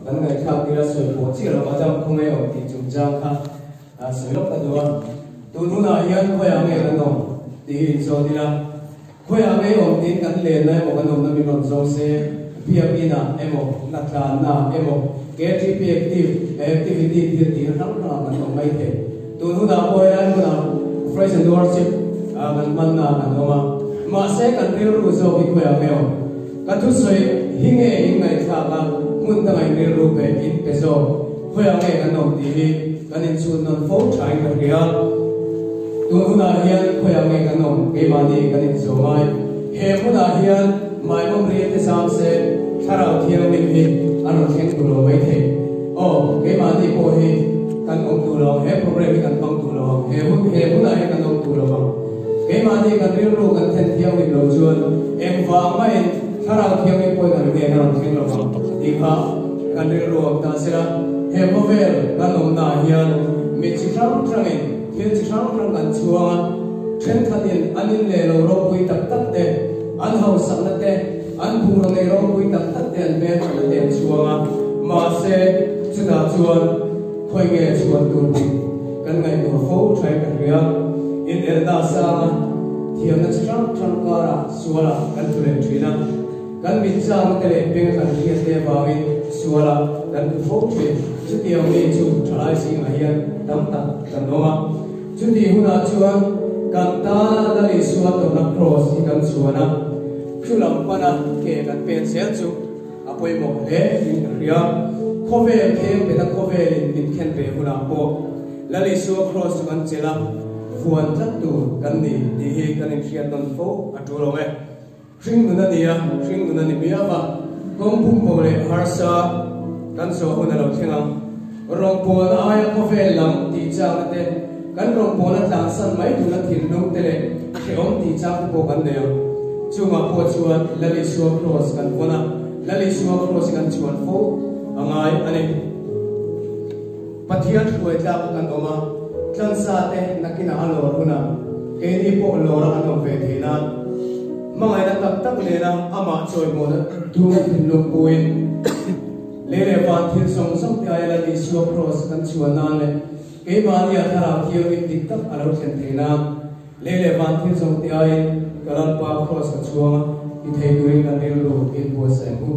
Kan ngai khak tira soi po chi lo adam khong ei oti chung jang kha soi lok ta do tu nu na hian khoya nge kan no ti zo dira khoya nge oti kan le na mo kan no na mi ron zo se pia na emo na tla na emo KTP activity ti ti ram na kan no mai the tu nu na po ya na fresh and worship kan man na kan no ma se kan ri ru zo bi khoya nge o ka tu soi hinge hingai kha ba mun ta ngai ri ru pe in pe zo khoya nge kan no ti kan in chu non fo chai ka ria tu na hian khoya nge kan no ke ma ni kan in zo mai he mu na hian mai mom ri te sam se tharau thiang min hi ano theng tu lo mai the o ke ma ni po hi kan ong tu lo he program kan pang tu lo he mu na hian kan ong tu lo ba ke ma ni kan ri ru kan then thiang min lo chuan em wa mai tharau thiang min po kan ri kan theng lo ba ti kha kan ri ru ta sera he mo vel kan ong na hian mi chi thang thangin thil chi thang thang kan chuang then khatin anin le lo ro pui tak tak te an hau sak na te an bung ro le ro pui tak tak te an me na te chuang ma se chuda chuan khoi nge chuan tu ti kan ngai tu fo thai kan ria in er da sa thiam na chi thang thang ka ra suala kan tu le thina kan mi chang te le peng kan ria te bawin suala kan tu fo thwe chu ti ang ni chu thalai sing a hian tam tak kan noma chu ti huna chuan kan ta la li suwa to na cross hi kan suana thulam pana ke kan pen sel chu apoi mo le in ria khove ke be ta khove in khen be huna po la li suwa cross kan chela fuan thak tu kan ni di hi kan in khian ton fo aturo me ring nu na ni bia ba kom pum po le harsa kan so huna lo thengang rong po na ai khove lam ti cha te kan rong po na tang san mai tu na thin nong te le ke om ti cha po kan ne chunga po chuan lali suwa cross kan pona lali suwa cross kan chuan fo angai ani pathian khoi tla kan oma tlan sa te nakina alo huna ke ni po lo ra kan ve thina mangai na tak tak le na ama choi mo na tu thin lo puin le le van thin song song te ai lali suwa cross kan chuan na le ke ma ni a thara thiyo in dik tak alo chen thina le le van thin song te ai kalan pa cross ka chuang i thei tuin kan ri lo in bo sai mu